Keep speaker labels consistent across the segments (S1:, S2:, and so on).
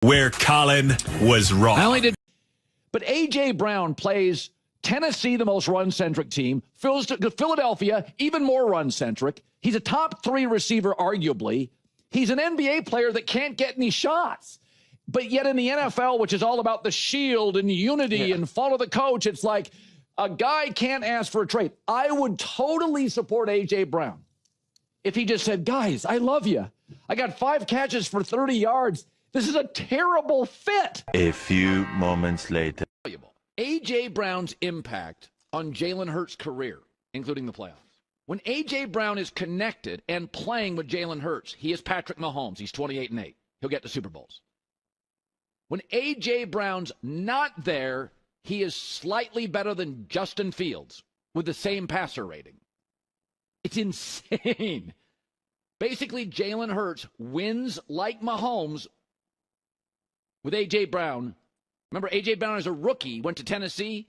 S1: Where Colin was wrong.
S2: I only did. But A.J. Brown plays Tennessee, the most run-centric team. Philadelphia, even more run-centric. He's a top 3 receiver, arguably. He's an NBA player that can't get any shots. But yet in the NFL, which is all about the shield and unity and follow the coach, it's like a guy can't ask for a trade. I would totally support A.J. Brown if he just said, guys, I love you. I got 5 catches for 30 yards. This is a terrible fit.
S3: A few moments later.
S2: A.J. Brown's impact on Jalen Hurts' career, including the playoffs. When A.J. Brown is connected and playing with Jalen Hurts, he is Patrick Mahomes. He's 28-8. He'll get to Super Bowls. When A.J. Brown's not there, he is slightly better than Justin Fields with the same passer rating. It's insane. Basically, Jalen Hurts wins like Mahomes with A.J. Brown. Remember, A.J. Brown as a rookie went to Tennessee.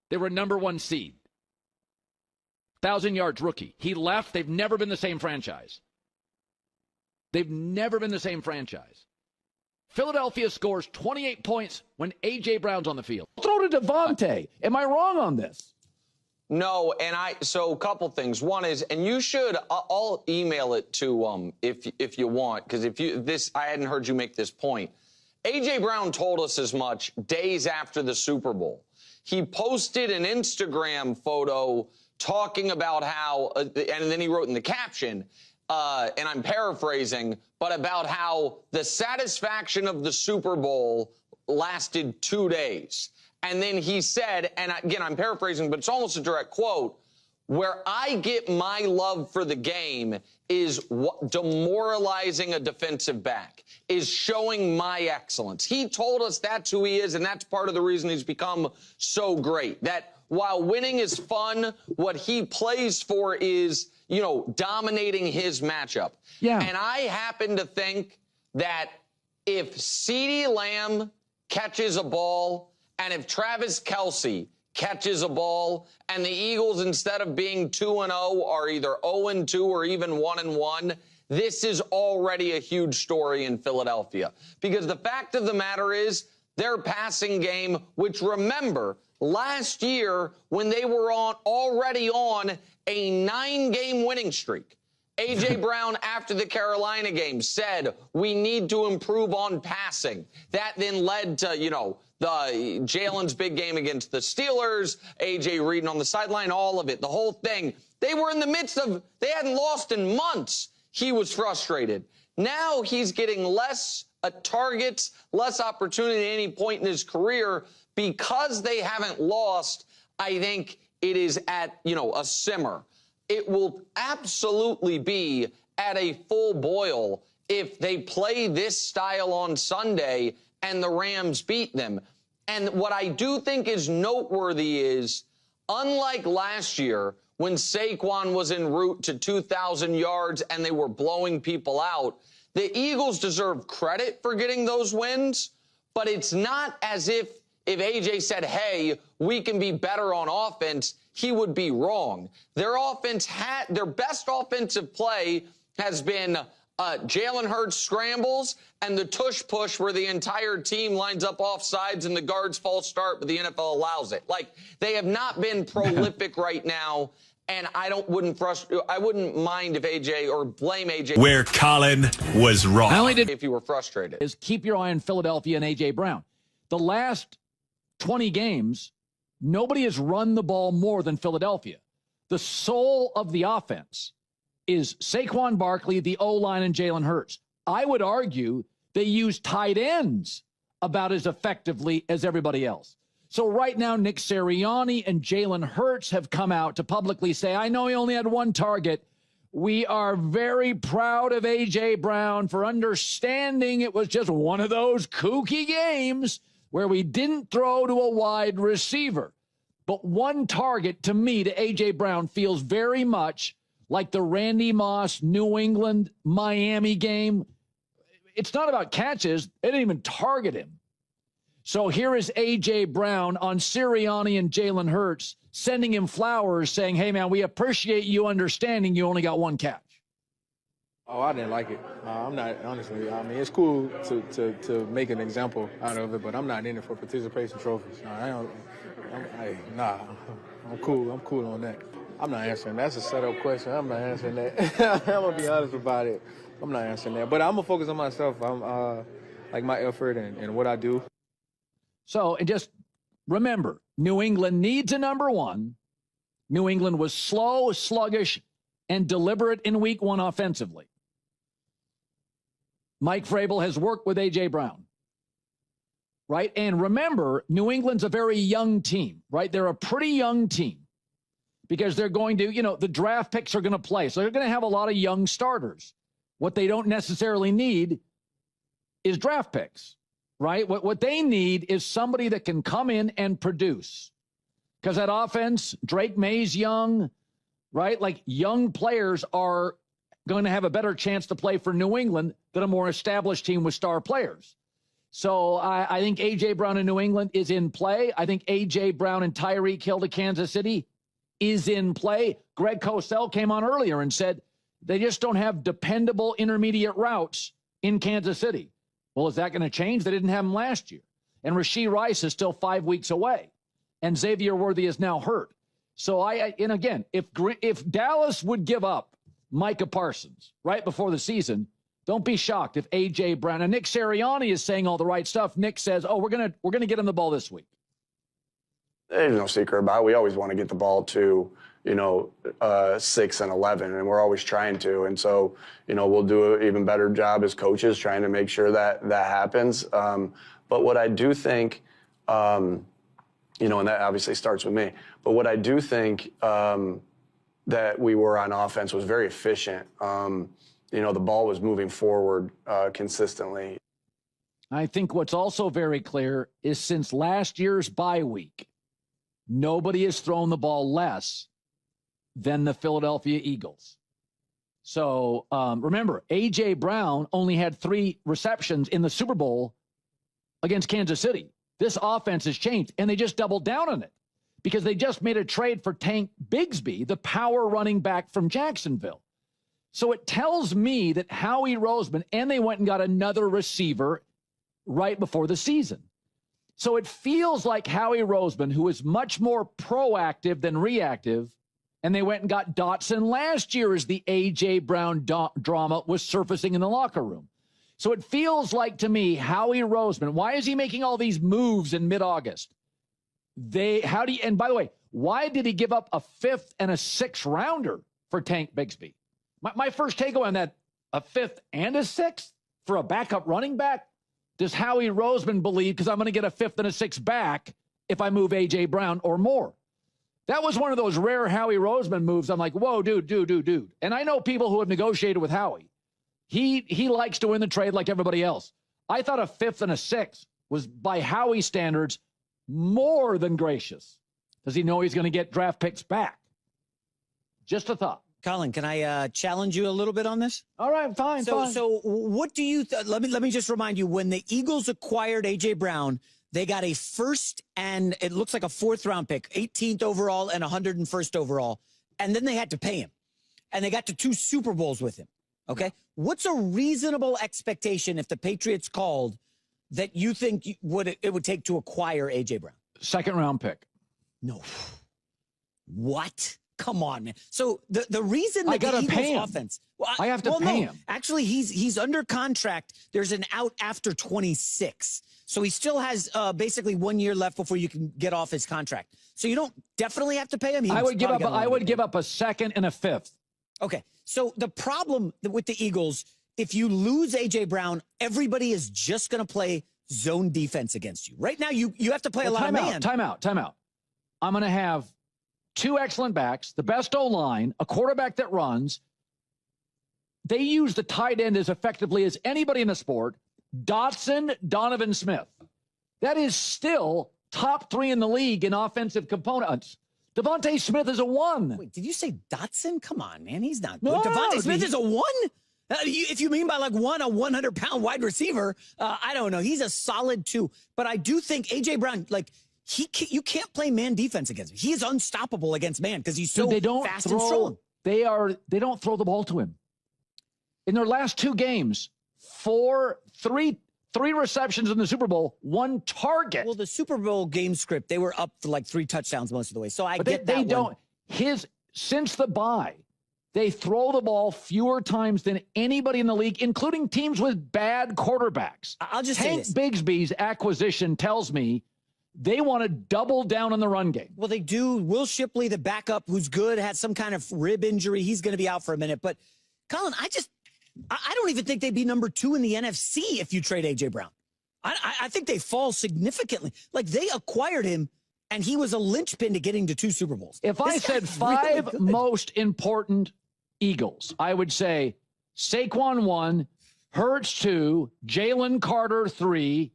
S2: They were #1 seed. 1,000 yards rookie. He left. They've never been the same franchise. They've never been the same franchise. Philadelphia scores 28 points when A.J. Brown's on the field. Throw to Devontae. Am I wrong on this?
S4: No, and so a couple things. One is, and you should, I'll email it to if you want, because I hadn't heard you make this point. A.J. Brown told us as much days after the Super Bowl. He posted an Instagram photo talking about how, and then he wrote in the caption, and I'm paraphrasing, but about how the satisfaction of the Super Bowl lasted 2 days. And then he said, and again, I'm paraphrasing, but it's almost a direct quote, where I get my love for the game is demoralizing a defensive back, is showing my excellence. He told us that's who he is, and that's part of the reason he's become so great. That while winning is fun, what he plays for is, dominating his matchup. Yeah. And I happen to think that if CeeDee Lamb catches a ball and if Travis Kelce catches a ball and the Eagles, instead of being 2-0, are either 0-2 or even 1-1, this is already a huge story in Philadelphia. Because the fact of the matter is their passing game, which, remember, last year when they were already on a 9-game winning streak, A.J. Brown, after the Carolina game, said, we need to improve on passing. That then led to, the Jalen's big game against the Steelers, A.J. reading on the sideline, all of it, the whole thing. They were in the midst of, they hadn't lost in months. He was frustrated. Now he's getting less targets, less opportunity at any point in his career because they haven't lost. I think it is at, a simmer. It will absolutely be at a full boil if they play this style on Sunday and the Rams beat them. And what I do think is noteworthy is, unlike last year when Saquon was en route to 2,000 yards and they were blowing people out, the Eagles deserve credit for getting those wins, but it's not as if A.J. said, hey, we can be better on offense, he would be wrong. Their best offensive play has been Jalen Hurts scrambles and the tush push where the entire team lines up off sides and the guards false start, but the NFL allows it. Like, they have not been prolific right now, and I wouldn't mind if A.J. or blame A.J.
S1: Where Colin was wrong.
S2: I only did
S4: if you were frustrated.
S2: Is keep your eye on Philadelphia and A.J. Brown. The last 20 games, nobody has run the ball more than Philadelphia. The soul of the offense is Saquon Barkley, the O-line, and Jalen Hurts. I would argue they use tight ends about as effectively as everybody else. So right now, Nick Sirianni and Jalen Hurts have come out to publicly say, I know he only had 1 target. We are very proud of A.J. Brown for understanding it was just one of those kooky games where we didn't throw to a wide receiver. But 1 target, to me, to A.J. Brown, feels very much like the Randy Moss, New England, Miami game. It's not about catches. They didn't even target him. So here is A.J. Brown on Sirianni and Jalen Hurts, sending him flowers, saying, hey, man, we appreciate you understanding you only got 1 catch.
S5: Oh, I didn't like it. I'm not, honestly. I mean, it's cool to make an example out of it, but I'm not in it for participation trophies. Nah, I'm cool. I'm cool on that. I'm not answering. That's a setup question. I'm not answering that. I'm gonna be honest about it. I'm not answering that. But I'm gonna focus on myself. I'm like my effort and what I do.
S2: So, and just remember, New England needs a number one. New England was slow, sluggish, and deliberate in week one offensively. Mike Vrabel has worked with A.J. Brown, right? And remember, New England's a very young team, right? They're a pretty young team because they're going to, the draft picks are going to play. So they're going to have a lot of young starters. What they don't necessarily need is draft picks, right? What they need is somebody that can come in and produce. Because that offense, Drake May's young, right? Like young players are going to have a better chance to play for New England than a more established team with star players. So I think A.J. Brown in New England is in play. I think A.J. Brown and Tyreek Hill to Kansas City is in play. Greg Cosell came on earlier and said they just don't have dependable intermediate routes in Kansas City. Well, is that going to change? They didn't have them last year. And Rashee Rice is still 5 weeks away. And Xavier Worthy is now hurt. So and again, if Dallas would give up Micah Parsons right before the season, don't be shocked if A.J. Brown and Nick Sirianni is saying all the right stuff. Nick says, "Oh, we're gonna get him the ball this week."
S6: There's no secret about it. We always want to get the ball to 6 and 11, and we're always trying to. And so we'll do an even better job as coaches trying to make sure that happens. But what I do think, and that obviously starts with me. But what I do think that we were on offense was very efficient. The ball was moving forward consistently.
S2: I think what's also very clear is since last year's bye week, nobody has thrown the ball less than the Philadelphia Eagles. So remember, A.J. Brown only had 3 receptions in the Super Bowl against Kansas City. This offense has changed, and they just doubled down on it because they just made a trade for Tank Bigsby, the power running back from Jacksonville. So it tells me that Howie Roseman, and they went and got another receiver right before the season. So it feels like Howie Roseman, who is much more proactive than reactive, and they went and got Dotson last year as the A.J. Brown drama was surfacing in the locker room. So it feels like to me, Howie Roseman, why is he making all these moves in mid-August? And by the way, why did he give up a 5th and a 6th rounder for Tank Bigsby? My first takeaway on that, a 5th and a 6th for a backup running back? Does Howie Roseman believe, because I'm going to get a 5th and a 6th back if I move A.J. Brown or more? That was one of those rare Howie Roseman moves. I'm like, whoa, dude. And I know people who have negotiated with Howie. He likes to win the trade like everybody else. I thought a 5th and a 6th was, by Howie standards, more than gracious. Does he know he's going to get draft picks back? Just a thought.
S7: Colin, can I challenge you a little bit on this?
S2: All right, fine.
S7: So what do you let me just remind you, when the Eagles acquired A.J. Brown, they got a 1st and it looks like a 4th round pick, 18th overall and 101st overall, and then they had to pay him, and they got to 2 Super Bowls with him. Okay, what's a reasonable expectation if the Patriots called that you think it would take to acquire A.J. Brown?
S2: 2nd round pick.
S7: No. What? Come on, man. So the reason that
S2: I gotta
S7: the Eagles
S2: pay him.
S7: offense,
S2: I have to pay him.
S7: Actually, he's under contract. There's an out after 26, so he still has basically 1 year left before you can get off his contract. So you don't definitely have to pay him.
S2: I would give up a 2nd and a 5th.
S7: Okay. So the problem with the Eagles, if you lose A.J. Brown, everybody is just going to play zone defense against you. Right now, you have to play a lot of man.
S2: Time out. I'm going to have 2 excellent backs, the best O-line, a quarterback that runs. They use the tight end as effectively as anybody in the sport. Dotson, Donovan Smith. That is still top 3 in the league in offensive components. Devontae Smith is a 1.
S7: Wait, did you say Dotson? Come on, man. He's not
S2: No,
S7: good. Devontae Smith is a 1? If you mean by like 1, a 100-pound wide receiver, I don't know. He's a solid 2. But I do think A.J. Brown, you can't play man defense against him. He is unstoppable against man because he's so fast and strong.
S2: They don't throw the ball to him. In their last 2 games, three receptions in the Super Bowl, 1 target.
S7: Well, the Super Bowl game script, they were up for like 3 touchdowns most of the way. So I get
S2: they
S7: that
S2: don't. Since the bye, they throw the ball fewer times than anybody in the league, including teams with bad quarterbacks.
S7: I'll just say
S2: Hank
S7: this.
S2: Bigsby's acquisition tells me they want to double down on the run game.
S7: Well, they do. Will Shipley, the backup, who's good, had some kind of rib injury. He's going to be out for a minute. But, Colin, I don't even think they'd be number 2 in the NFC if you trade A.J. Brown. I think they fall significantly. Like, they acquired him, and he was a linchpin to getting to 2 Super Bowls.
S2: If I said 5 most important Eagles, I would say Saquon 1, Hurts 2, Jalen Carter 3.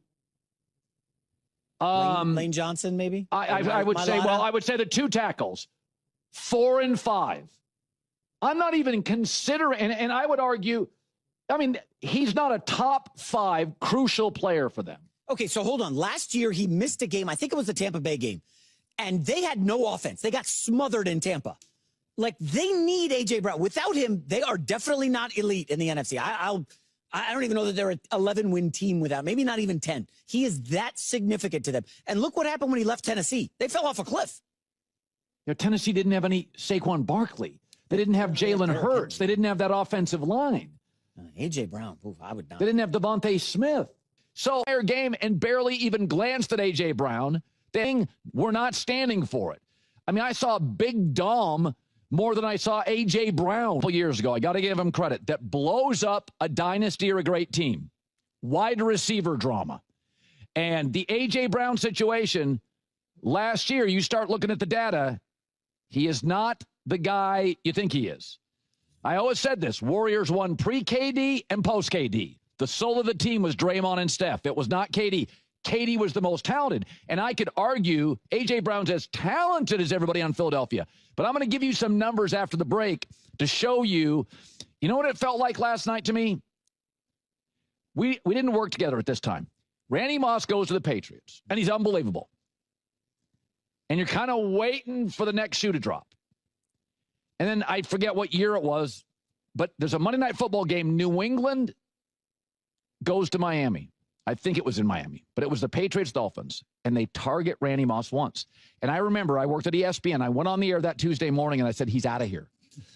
S7: Lane Johnson, maybe?
S2: I would say the 2 tackles, 4 and 5. I'm not even considering, and I would argue, I mean, he's not a top 5 crucial player for them.
S7: Okay, so hold on. Last year, he missed a game. I think it was the Tampa Bay game. And they had no offense. They got smothered in Tampa. Like, they need A.J. Brown. Without him, they are definitely not elite in the NFC. I don't even know that they're an 11-win team without, maybe not even 10. He is that significant to them. And look what happened when he left Tennessee. They fell off a cliff.
S2: You know, Tennessee didn't have any Saquon Barkley. They didn't have Jalen Hurts. They didn't have that offensive line.
S7: A.J. Brown, I would not.
S2: They didn't have Devontae Smith. So, their game and barely even glanced at A.J. Brown. We're not standing for it. I mean, I saw Big Dom more than I saw A.J. Brown a couple years ago. I got to give him credit. That blows up a dynasty or a great team. Wide receiver drama. And the A.J. Brown situation, last year, you start looking at the data, he is not the guy you think he is. I always said this. Warriors won pre-KD and post-KD. The soul of the team was Draymond and Steph. It was not KD. KD was the most talented. And I could argue A.J. Brown's as talented as everybody on Philadelphia. But I'm going to give you some numbers after the break to show you, you know what it felt like last night to me? We didn't work together at this time. Randy Moss goes to the Patriots, and he's unbelievable. And you're kind of waiting for the next shoe to drop. And then I forget what year it was, but there's a Monday Night Football game. New England goes to Miami. I think it was in Miami, but it was the Patriots Dolphins, and they target Randy Moss once. And I remember I worked at ESPN. I went on the air that Tuesday morning, and I said, he's out of here.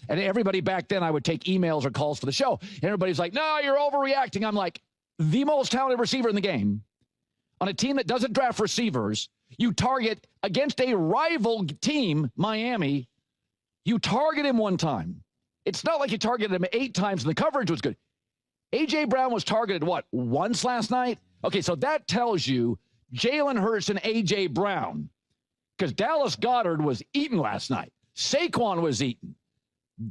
S2: And everybody back then, I would take emails or calls for the show. And everybody's like, no, you're overreacting. I'm like, the most talented receiver in the game on a team that doesn't draft receivers, you target against a rival team, Miami, you target him one time. It's not like you targeted him 8 times and the coverage was good. A.J. Brown was targeted, once last night? Okay, so that tells you Jalen Hurts and A.J. Brown, because Dallas Goedert was eaten last night. Saquon was eaten.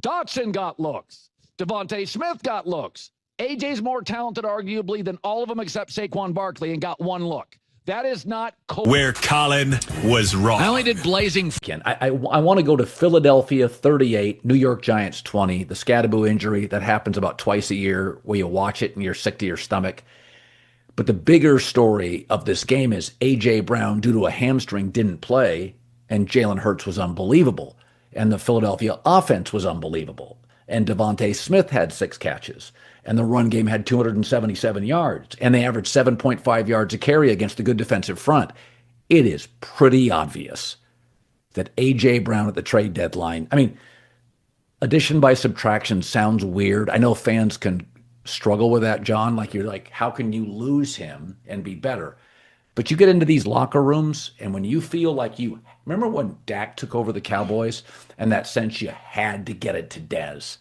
S2: Dotson got looks. Devontae Smith got looks. A.J.'s more talented, arguably, than all of them except Saquon Barkley and got 1 look. That is not
S1: where Colin was wrong.
S2: I only did blazing.
S8: I want to go to Philadelphia 38, New York Giants 20, the Scadaboo injury that happens about twice a year where you watch it and you're sick to your stomach. But the bigger story of this game is A.J. Brown, due to a hamstring, didn't play, and Jalen Hurts was unbelievable. And the Philadelphia offense was unbelievable. And Devontae Smith had 6 catches. And the run game had 277 yards. And they averaged 7.5 yards a carry against a good defensive front. It is pretty obvious that A.J. Brown at the trade deadline, I mean, addition by subtraction sounds weird. I know fans can struggle with that, John. Like, you're like, how can you lose him and be better? But you get into these locker rooms, and when you feel like remember when Dak took over the Cowboys, and that sense you had to get it to Dez.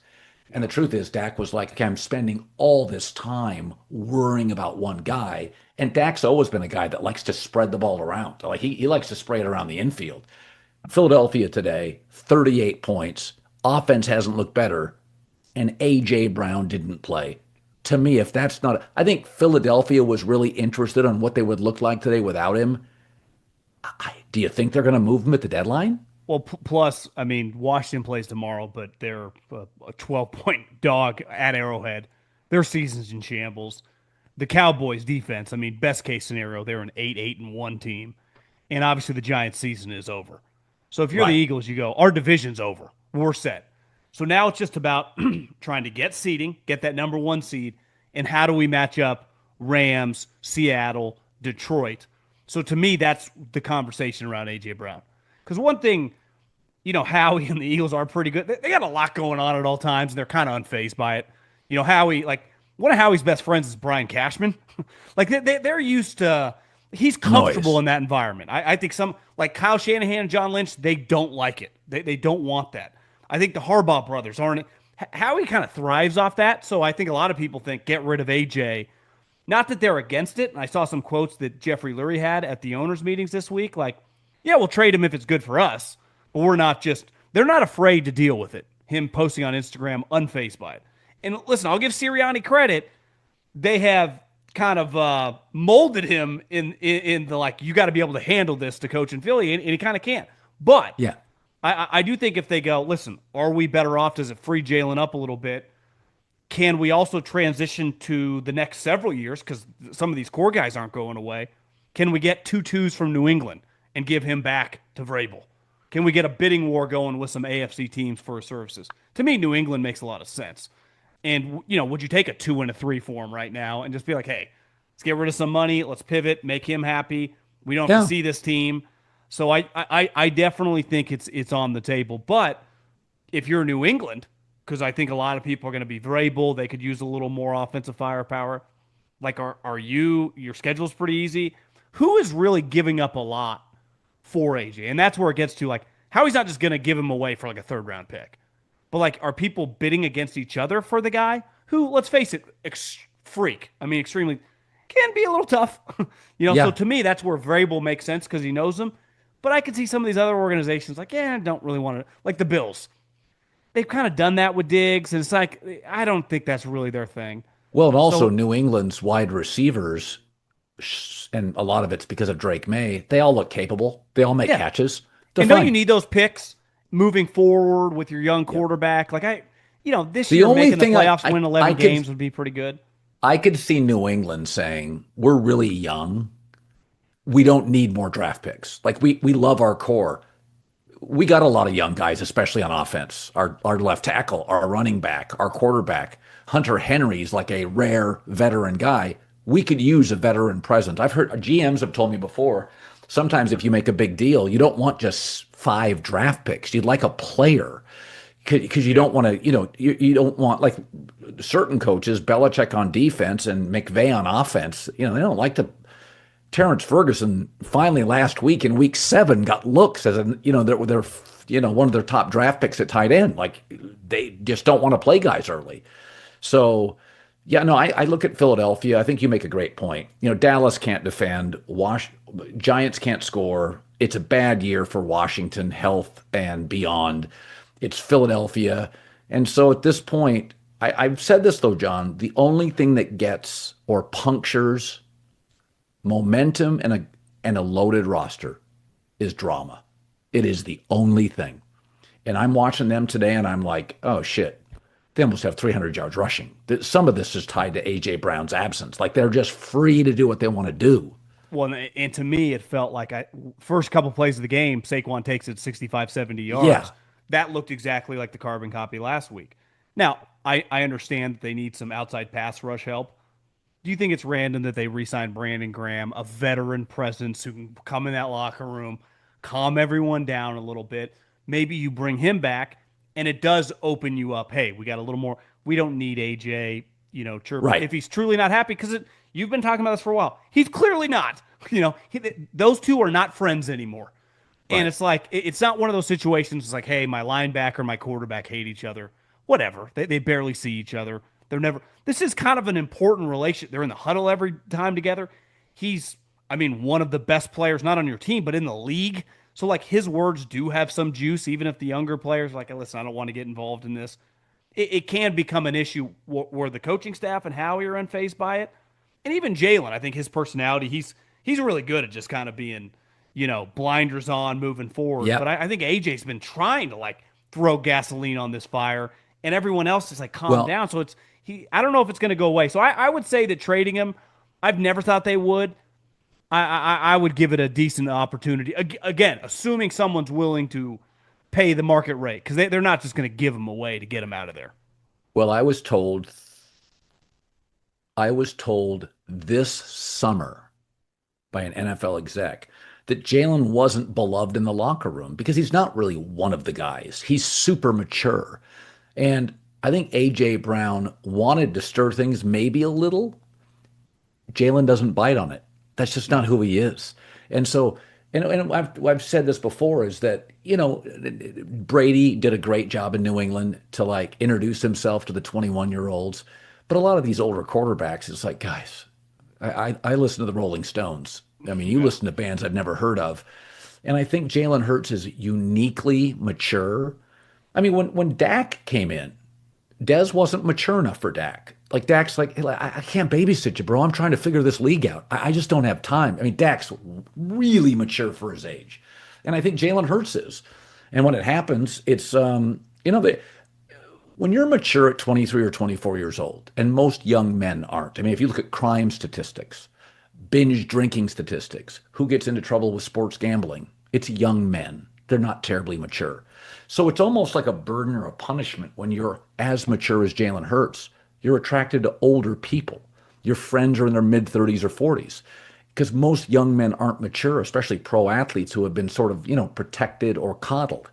S8: And the truth is, Dak was like, okay, I'm spending all this time worrying about one guy. And Dak's always been a guy that likes to spread the ball around. Like, he likes to spray it around the infield. Philadelphia today, 38 points. Offense hasn't looked better. And A.J. Brown didn't play. To me, if that's not, I think Philadelphia was really interested on what they would look like today without him. Do you think they're going to move him at the deadline?
S9: Well, plus, I mean, Washington plays tomorrow, but they're a 12-point dog at Arrowhead. Their season's in shambles. The Cowboys' defense, I mean, best case scenario, they're an 8-1 team. And obviously the Giants' season is over. So if you're the Eagles, you go, our division's over. We're set. So now it's just about trying to get seeding, get that number 1 seed, and how do we match up Rams, Seattle, Detroit. So to me, that's the conversation around A.J. Brown. Because one thing, Howie and the Eagles are pretty good. They got a lot going on at all times, and they're kind of unfazed by it. Howie, one of Howie's best friends is Brian Cashman. They're used to, he's comfortable in that environment. I think some, like Kyle Shanahan and John Lynch, they don't like it. They don't want that. I think the Harbaugh brothers aren't. Howie kind of thrives off that, so I think a lot of people think get rid of AJ. Not that they're against it. I saw some quotes that Jeffrey Lurie had at the owners' meetings this week, like, yeah, we'll trade him if it's good for us, but they're not afraid to deal with it. Him posting on Instagram, unfazed by it. And listen, I'll give Sirianni credit. They have kind of molded him in the, you got to be able to handle this to coach in Philly, and he kind of can't. But
S8: yeah.
S9: I do think if they go, listen, are we better off? Does it free Jalen up a little bit? Can we also transition to the next several years? Because some of these core guys aren't going away. Can we get 2-2s from New England and give him back to Vrabel? Can we get a bidding war going with some AFC teams for his services? To me, New England makes a lot of sense. And, would you take a 2 and a 3 for him right now and just be like, hey, let's get rid of some money. Let's pivot, make him happy. We don't have to see this team. So I definitely think it's on the table. But if you're New England, because I think a lot of people are going to be Vrabel, they could use a little more offensive firepower. Your schedule's pretty easy. Who is really giving up a lot for AJ? And that's where it gets to, Howie's not just going to give him away for a 3rd-round pick. But, are people bidding against each other for the guy who, let's face it, extremely, can be a little tough. So to me, that's where Vrabel makes sense because he knows him. But I can see some of these other organizations I don't really want to, like the Bills. They've kind of done that with Diggs, and it's I don't think that's really their thing.
S8: Well, and also New England's wide receivers, and a lot of it's because of Drake May, they all look capable. They all make catches. They're
S9: and
S8: fine.
S9: Don't you need those picks moving forward with your young quarterback? This year
S8: only
S9: making the
S8: thing
S9: playoffs, win 11 games would be pretty good.
S8: I could see New England saying, we're really young. We don't need more draft picks. We love our core. We got a lot of young guys, especially on offense. Our left tackle, our running back, our quarterback. Hunter Henry's like a rare veteran guy. We could use a veteran presence. I've heard GMs have told me before, sometimes if you make a big deal, you don't want just 5 draft picks. You'd like a player because you don't want to, you don't want certain coaches, Belichick on defense and McVay on offense. They don't like to. Terrence Ferguson finally last week in week 7 got looks as they're one of their top draft picks at tight end. They just don't want to play guys early. So I look at Philadelphia. I think you make a great point. Dallas can't defend. Giants can't score. It's a bad year for Washington, health and beyond. It's Philadelphia. And so at this point, I've said this though, John, the only thing that gets or punctures momentum and a loaded roster is drama. It is the only thing. And I'm watching them today and I'm like, oh shit, they almost have 300 yards rushing. Some of this is tied to A.J. Brown's absence. They're just free to do what they want to do.
S9: Well, and to me, it felt like first couple plays of the game, Saquon takes it 65, 70 yards.
S8: Yeah.
S9: That looked exactly like the carbon copy last week. Now, I understand that they need some outside pass rush help. Do you think it's random that they re-signed Brandon Graham, a veteran presence who can come in that locker room, calm everyone down a little bit? Maybe you bring him back, and it does open you up. Hey, we got a little more. We don't need AJ, chirping.
S8: Right.
S9: If he's truly not happy, because you've been talking about this for a while. He's clearly not. Those two are not friends anymore. Right. And it's it's not one of those situations. It's hey, my linebacker, my quarterback hate each other. Whatever. They barely see each other. They're never. This is kind of an important relationship. They're in the huddle every time together. He's, one of the best players, not on your team, but in the league. So, his words do have some juice, even if the younger players are listen, I don't want to get involved in this. It can become an issue where the coaching staff and Howie are unfazed by it. And even Jalen, I think his personality, he's really good at just kind of being, blinders on, moving forward.
S8: Yep.
S9: But I think AJ's been trying to, throw gasoline on this fire, and everyone else is calm down. So I don't know if it's going to go away. So I would say that trading him, I've never thought they would. I would give it a decent opportunity. Again, assuming someone's willing to pay the market rate because they're not just going to give him away to get him out of there.
S8: Well, I was told this summer by an NFL exec that Jalen wasn't beloved in the locker room because he's not really one of the guys. He's super mature. And I think A.J. Brown wanted to stir things maybe a little. Jalen doesn't bite on it. That's just not who he is. And so, and I've said this before, is that, Brady did a great job in New England to like introduce himself to the 21-year-olds. But a lot of these older quarterbacks, it's like, guys, I listen to the Rolling Stones. I mean, you listen to bands I've never heard of. And I think Jalen Hurts is uniquely mature. I mean, when Dak came in, Dez wasn't mature enough for Dak. Like Dak's like, "Hey, I can't babysit you, bro. I'm trying to figure this league out. I just don't have time." I mean, Dak's really mature for his age. And I think Jalen Hurts is. And when it happens, it's, when you're mature at 23 or 24 years old, and most young men aren't. I mean, if you look at crime statistics, binge drinking statistics, who gets into trouble with sports gambling, it's young men. They're not terribly mature. So it's almost like a burden or a punishment when you're as mature as Jalen Hurts. You're attracted to older people. Your friends are in their mid 30s or 40s because most young men aren't mature, especially pro athletes who have been sort of, protected or coddled.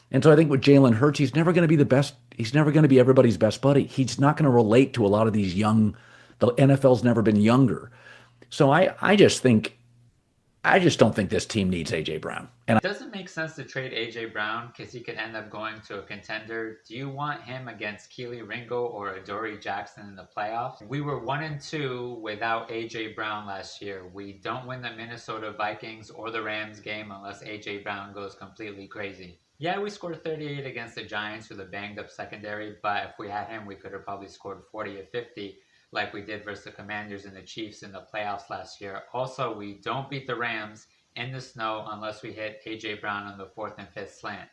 S8: And so I think with Jalen Hurts, he's never going to be the best. He's never going to be everybody's best buddy. He's not going to relate to a lot of these young. The NFL's never been younger. So I just don't think this team needs A.J. Brown. And
S10: It doesn't make sense to trade A.J. Brown because he could end up going to a contender. Do you want him against Keely Ringo or Adoree Jackson in the playoffs? We were 1-2 without A.J. Brown last year. We don't win the Minnesota Vikings or the Rams game unless A.J. Brown goes completely crazy. Yeah, we scored 38 against the Giants with a banged-up secondary, but if we had him, we could have probably scored 40 or 50 like we did versus the Commanders and the Chiefs in the playoffs last year. Also, we don't beat the Rams in the snow unless we hit A.J. Brown on the 4th and 5th slant.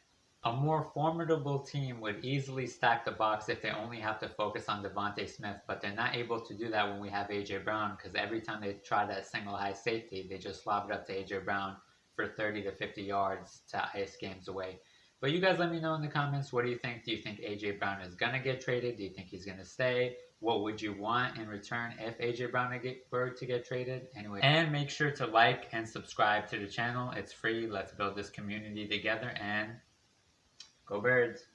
S10: A more formidable team would easily stack the box if they only have to focus on Devontae Smith, but they're not able to do that when we have A.J. Brown because every time they try that single high safety, they just lob it up to A.J. Brown for 30 to 50 yards to ice games away. But you guys let me know in the comments, what do you think? Do you think A.J. Brown is going to get traded? Do you think he's going to stay? What would you want in return if A.J. Brown were to get traded? Anyway, and make sure to like and subscribe to the channel. It's free. Let's build this community together and go Birds.